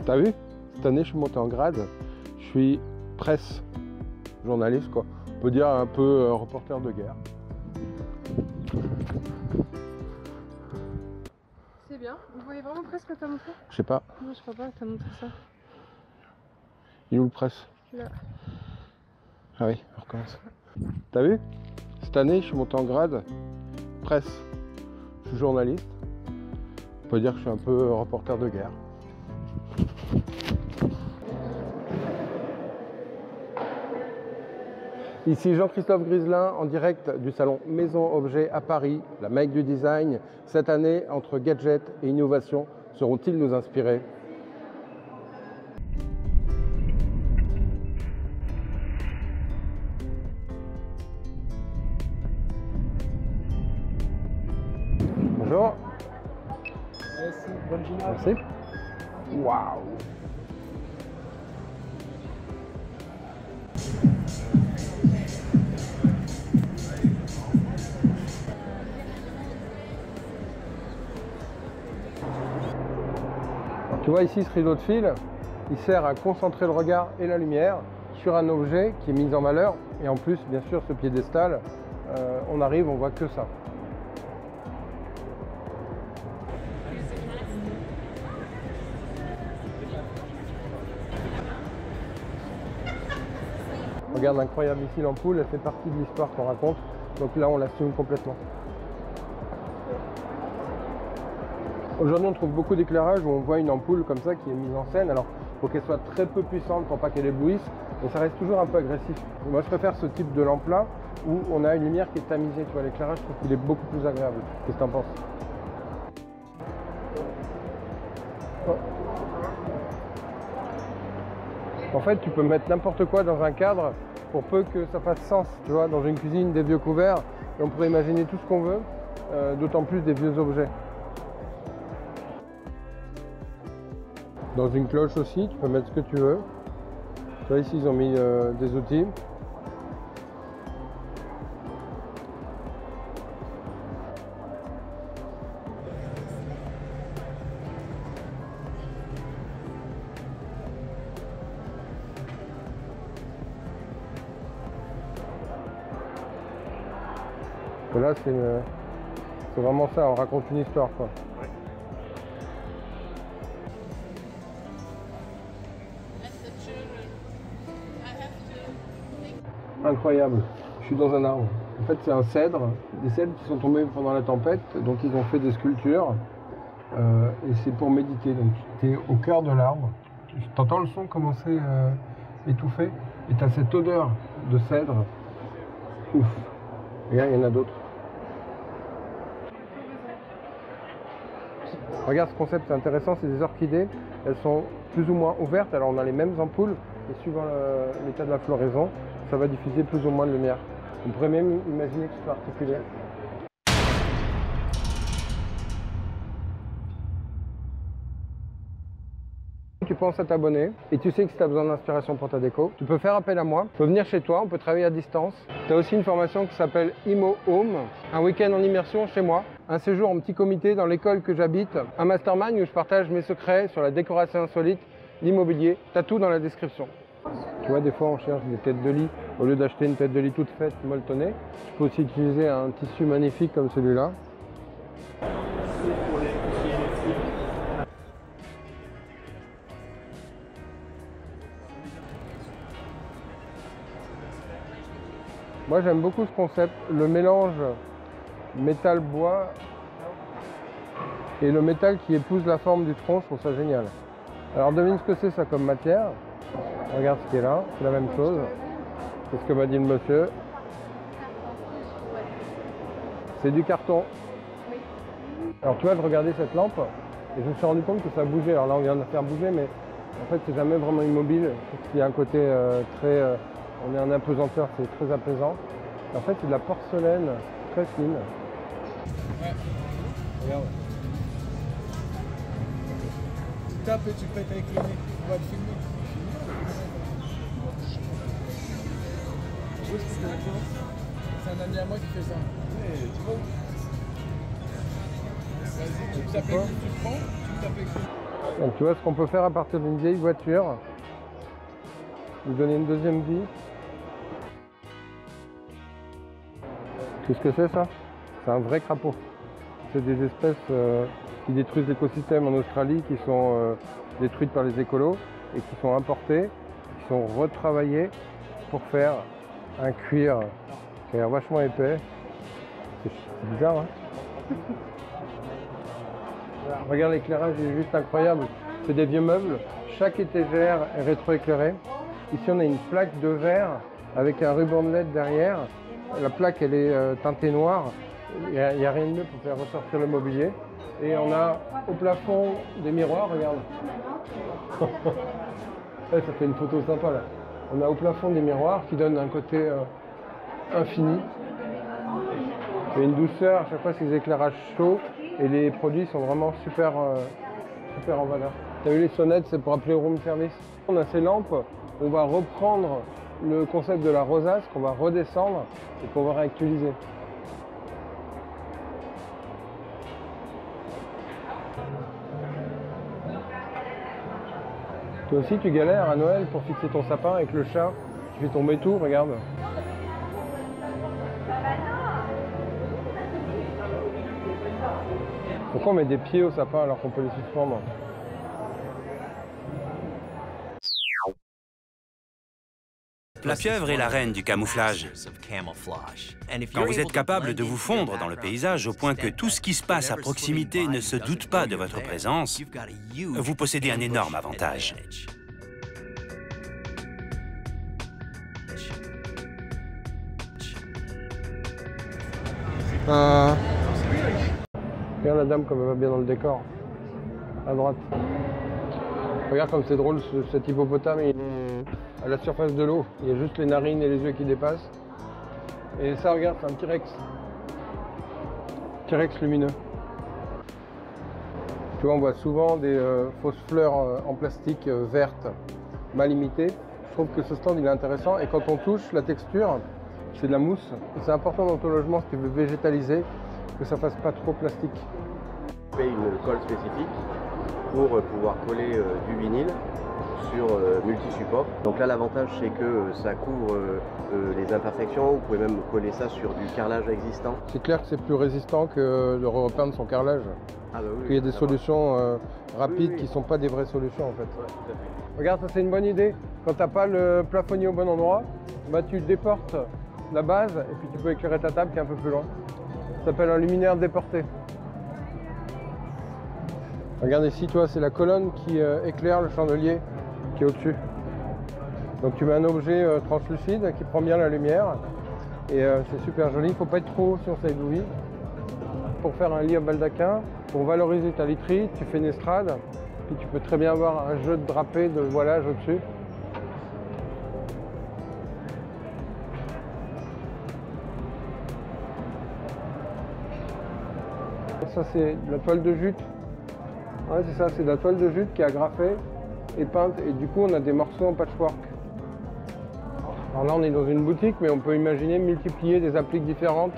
T'as vu? Cette année, je suis monté en grade. Je suis presse, journaliste, quoi. On peut dire un peu reporter de guerre. C'est bien. Vous voyez vraiment presse que t'as montré? Je sais pas. Non, je crois pas que t'as montré ça. Il est où le presse? Là. Ah oui, on recommence. T'as vu? Cette année, je suis monté en grade. Presse. Je suis journaliste. On peut dire que je suis un peu reporter de guerre. Ici Jean-Christophe Griselin en direct du salon Maison Objet à Paris, la Mecque du design. Cette année, entre gadgets et innovation, seront-ils nous inspirer? Bonjour. Merci, bonne journée. Merci. Waouh. Tu vois ici ce rideau de fil, il sert à concentrer le regard et la lumière sur un objet qui est mis en valeur. Et en plus, bien sûr, ce piédestal, on arrive, on voit que ça. Regarde, incroyable ici l'ampoule, elle fait partie de l'histoire qu'on raconte. Donc là, on l'assume complètement. Aujourd'hui, on trouve beaucoup d'éclairage où on voit une ampoule comme ça qui est mise en scène. Alors, il faut qu'elle soit très peu puissante pour pas qu'elle éblouisse, mais ça reste toujours un peu agressif. Moi, je préfère ce type de lampe-là où on a une lumière qui est tamisée. Tu vois, l'éclairage, je trouve qu'il est beaucoup plus agréable. Qu'est-ce que tu en penses? En fait, tu peux mettre n'importe quoi dans un cadre pour peu que ça fasse sens. Tu vois, dans une cuisine, des vieux couverts, et on pourrait imaginer tout ce qu'on veut, d'autant plus des vieux objets. Dans une cloche aussi, tu peux mettre ce que tu veux. Tu vois, ici, ils ont mis des outils. Et là, c'est vraiment ça, on raconte une histoire, quoi. Incroyable, je suis dans un arbre. En fait, c'est un cèdre, des cèdres qui sont tombés pendant la tempête, donc ils ont fait des sculptures. Et c'est pour méditer, donc tu es au cœur de l'arbre. Tu entends le son commencer à étouffer, et tu as cette odeur de cèdre. Ouf. Regarde, il y en a d'autres. Regarde ce concept, c'est intéressant, c'est des orchidées. Elles sont plus ou moins ouvertes, alors on a les mêmes ampoules, et suivant l'état de la floraison, ça va diffuser plus ou moins de lumière. On pourrait même imaginer que ce soit articulaire. Tu penses à t'abonner et tu sais que si tu as besoin d'inspiration pour ta déco, tu peux faire appel à moi, tu peux venir chez toi, on peut travailler à distance. Tu as aussi une formation qui s'appelle Imo Home, un week-end en immersion chez moi, un séjour en petit comité dans l'école que j'habite, un mastermind où je partage mes secrets sur la décoration insolite, l'immobilier, tu as tout dans la description. Tu vois, des fois on cherche des têtes de lit, au lieu d'acheter une tête de lit toute faite, molletonnée, tu peux aussi utiliser un tissu magnifique comme celui-là. Moi j'aime beaucoup ce concept, le mélange métal-bois et le métal qui épouse la forme du tronc, je trouve ça génial. Alors devine ce que c'est ça comme matière. Regarde ce qui est là, c'est la même chose. C'est ce que m'a dit le monsieur. C'est du carton. Alors tu vois, je regardais cette lampe et je me suis rendu compte que ça bougeait. Alors là on vient de la faire bouger, mais en fait c'est jamais vraiment immobile. Il y a un côté très... on est en apesanteur, c'est très apaisant. Et en fait c'est de la porcelaine très fine. Ouais, regarde. Tu tapes et tu pètes avec le nez. On va te filmer. Tu vois ce que c'est la différence? C'est un ami à moi qui fait ça. Ouais, tu vois? Vas-y, tu tapes avec, tu prends, tu tapes avec. Donc tu vois ce qu'on peut faire à partir d'une vieille voiture, lui donner une deuxième vie. Tu sais ce que c'est ça? C'est un vrai crapaud. C'est des espèces qui détruisent l'écosystème en Australie, qui sont détruites par les écolos et qui sont importées, qui sont retravaillées pour faire un cuir qui a l'air vachement épais. C'est bizarre, hein? Regarde, l'éclairage est juste incroyable. C'est des vieux meubles. Chaque étagère est rétroéclairée. Ici, on a une plaque de verre avec un ruban de LED derrière. La plaque, elle est teintée noire. Il n'y a rien de mieux pour faire ressortir le mobilier. Et on a au plafond des miroirs, regarde. Ouais, ça fait une photo sympa là. On a au plafond des miroirs qui donnent un côté infini. Il y a une douceur à chaque fois, ces éclairages chauds. Et les produits sont vraiment super en valeur. Tu as vu les sonnettes, c'est pour appeler au room service. On a ces lampes, on va reprendre le concept de la rosace qu'on va redescendre et qu'on va réactualiser. Toi aussi tu galères à Noël pour fixer ton sapin avec le chat, tu fais tomber tout, regarde. Pourquoi on met des pieds au sapin alors qu'on peut les suspendre? La pieuvre est la reine du camouflage. Quand vous êtes capable de vous fondre dans le paysage au point que tout ce qui se passe à proximité ne se doute pas de votre présence, vous possédez un énorme avantage. Regarde la dame comme elle va bien dans le décor, à droite. Regarde comme c'est drôle, cet hippopotame, il est à la surface de l'eau. Il y a juste les narines et les yeux qui dépassent. Et ça, regarde, c'est un T-Rex. T-Rex lumineux. Tu vois, on voit souvent des fausses fleurs en plastique vertes, mal imitées. Je trouve que ce stand, il est intéressant. Et quand on touche la texture, c'est de la mousse. C'est important dans ton logement, si tu veux végétaliser, que ça fasse pas trop plastique. On fait une colle spécifique pour pouvoir coller du vinyle sur multi-support. Donc là, l'avantage, c'est que ça couvre les imperfections. Vous pouvez même coller ça sur du carrelage existant. C'est clair que c'est plus résistant que de repeindre son carrelage. Ah bah oui, il y a des solutions rapides qui ne sont pas des vraies solutions en fait. Ouais, tout à fait. Regarde, ça c'est une bonne idée. Quand tu n'as pas le plafonnier au bon endroit, bah, tu déportes la base et puis tu peux éclairer ta table qui est un peu plus loin. Ça s'appelle un luminaire déporté. Regarde ici, tu vois, c'est la colonne qui éclaire le chandelier qui est au-dessus. Donc tu mets un objet translucide qui prend bien la lumière et c'est super joli. Il ne faut pas être trop haut sur sa bougie. Pour faire un lit à baldaquin, pour valoriser ta literie, tu fais une estrade, puis tu peux très bien avoir un jeu de drapé, de voilage au-dessus. Ça c'est de la toile de jute. Ouais, c'est ça, c'est de la toile de jute qui est agrafée et peinte, et du coup on a des morceaux en patchwork. Alors là on est dans une boutique, mais on peut imaginer multiplier des appliques différentes,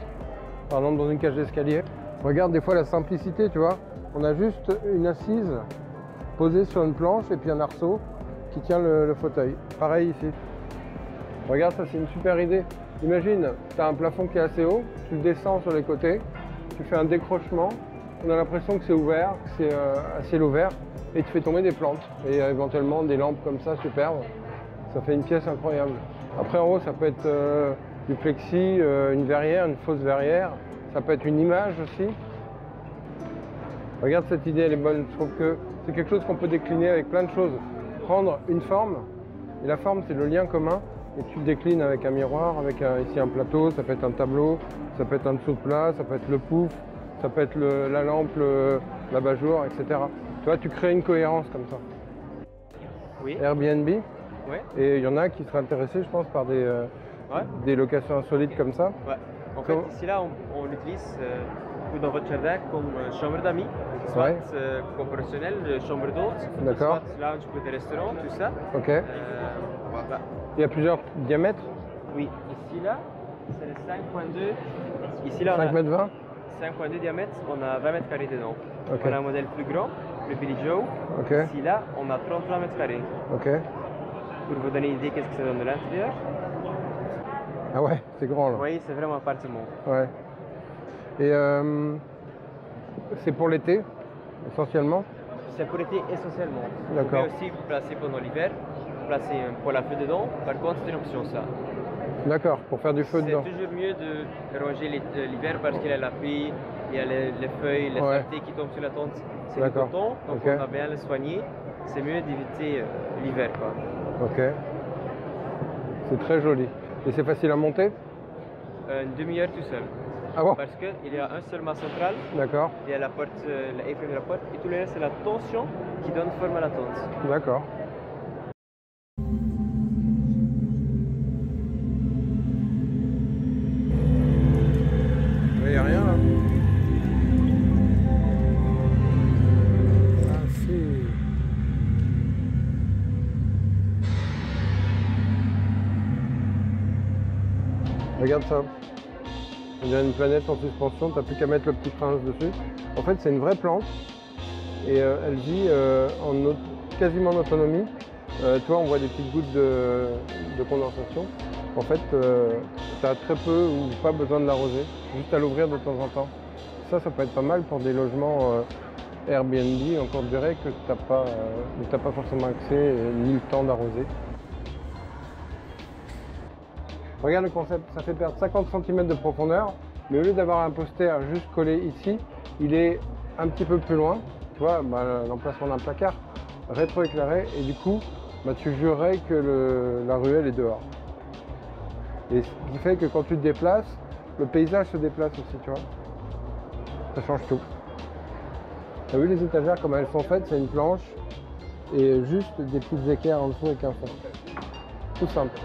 par exemple dans une cage d'escalier. Regarde des fois la simplicité, tu vois. On a juste une assise posée sur une planche et puis un arceau qui tient le fauteuil. Pareil ici. Regarde, ça c'est une super idée. Imagine, tu as un plafond qui est assez haut, tu le descends sur les côtés, tu fais un décrochement, on a l'impression que c'est ouvert, que c'est à ciel ouvert, et tu fais tomber des plantes et éventuellement des lampes comme ça superbes. Ça fait une pièce incroyable. Après en haut, ça peut être du plexi, une verrière, une fausse verrière. Ça peut être une image aussi. Regarde, cette idée, elle est bonne. Je trouve que c'est quelque chose qu'on peut décliner avec plein de choses. Prendre une forme, et la forme c'est le lien commun, et tu le déclines avec un miroir, avec ici un plateau, ça peut être un tableau, ça peut être un dessous de plat, ça peut être le pouf, ça peut être la lampe, l'abat-jour, etc. Tu vois, tu crées une cohérence comme ça. Oui. Airbnb. Ouais. Et il y en a qui seraient intéressés, je pense, par des locations insolites comme ça. Ouais. En fait, ici là, on l'utilise dans votre jardin comme chambre d'amis, soit comme professionnel, chambre d'hôte, soit lounge pour des restaurants, tout ça. Ok. Voilà. Il y a plusieurs diamètres. Oui. Ici là, c'est le 5.2. Ici là, 5 mètres 20. 5.2 diamètre, on a 20 mètres carrés dedans. Okay. On a un modèle plus grand, le Billy Joe. Ok. Ici, là, on a 33 mètres carrés. Ok. Pour vous donner une idée, qu'est-ce que ça donne de l'intérieur? Ah ouais, c'est grand là. Vous voyez, c'est vraiment un appartement. Ouais. Et c'est pour l'été, essentiellement? C'est pour l'été essentiellement. D'accord. Vous pouvez aussi placer pendant l'hiver, placer un poêle à feu dedans. Par contre, c'est une option ça. D'accord, pour faire du feu dedans. C'est toujours mieux de ranger l'hiver parce qu'il y a la pluie, il y a les feuilles, les saletés qui tombent sur la tente. C'est du coton, donc on a bien le soigner. C'est mieux d'éviter l'hiver, quoi. Ok. C'est très joli. Et c'est facile à monter? Une demi-heure tout seul. Ah bon? Parce qu'il y a un seul mât central. D'accord. Il y a la porte, la écran de la porte, et tout le reste c'est la tension qui donne forme à la tente. D'accord. Il n'y a rien là. Ah si. Regarde ça. On dirait une planète en suspension, t'as plus qu'à mettre le petit prince dessus. En fait, c'est une vraie plante et elle vit quasiment en autonomie. Tu vois, on voit des petites gouttes de condensation. En fait, tu as très peu ou pas besoin de l'arroser, juste à l'ouvrir de temps en temps. Ça peut être pas mal pour des logements Airbnb en courte durée que tu n'as pas forcément accès ni le temps d'arroser. Regarde le concept, ça fait perdre 50 cm de profondeur, mais au lieu d'avoir un poster juste collé ici, il est un petit peu plus loin. Tu vois, l'emplacement d'un placard rétroéclairé, et du coup, tu jurerais que la ruelle est dehors. Et ce qui fait que quand tu te déplaces, le paysage se déplace aussi, tu vois. Ça change tout. Tu as vu les étagères, comme elles sont faites, c'est une planche et juste des petites équerres en dessous avec un fond. Tout simple.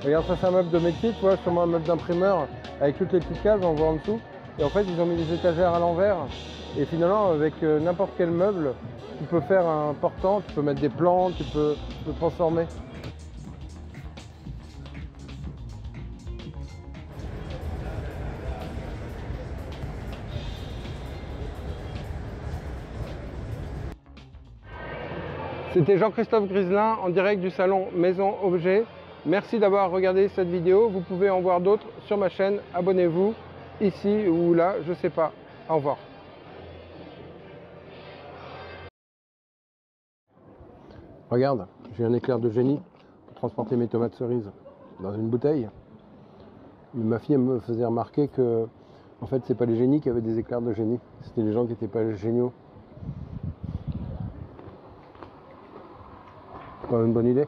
Regarde, ça c'est un meuble de métier, tu vois, sûrement un meuble d'imprimeur avec toutes les petites cases, on voit en dessous. Et en fait, ils ont mis des étagères à l'envers. Et finalement, avec n'importe quel meuble, tu peux faire un portant, tu peux mettre des plantes, tu peux transformer. C'était Jean-Christophe Griselin en direct du salon Maison Objet. Merci d'avoir regardé cette vidéo. Vous pouvez en voir d'autres sur ma chaîne. Abonnez-vous ici ou là, je sais pas. Au revoir. Regarde, j'ai un éclair de génie pour transporter mes tomates cerises dans une bouteille. Ma fille me faisait remarquer que en fait c'est pas les génies qui avaient des éclairs de génie, c'était les gens qui n'étaient pas géniaux. C'est quand même une bonne idée.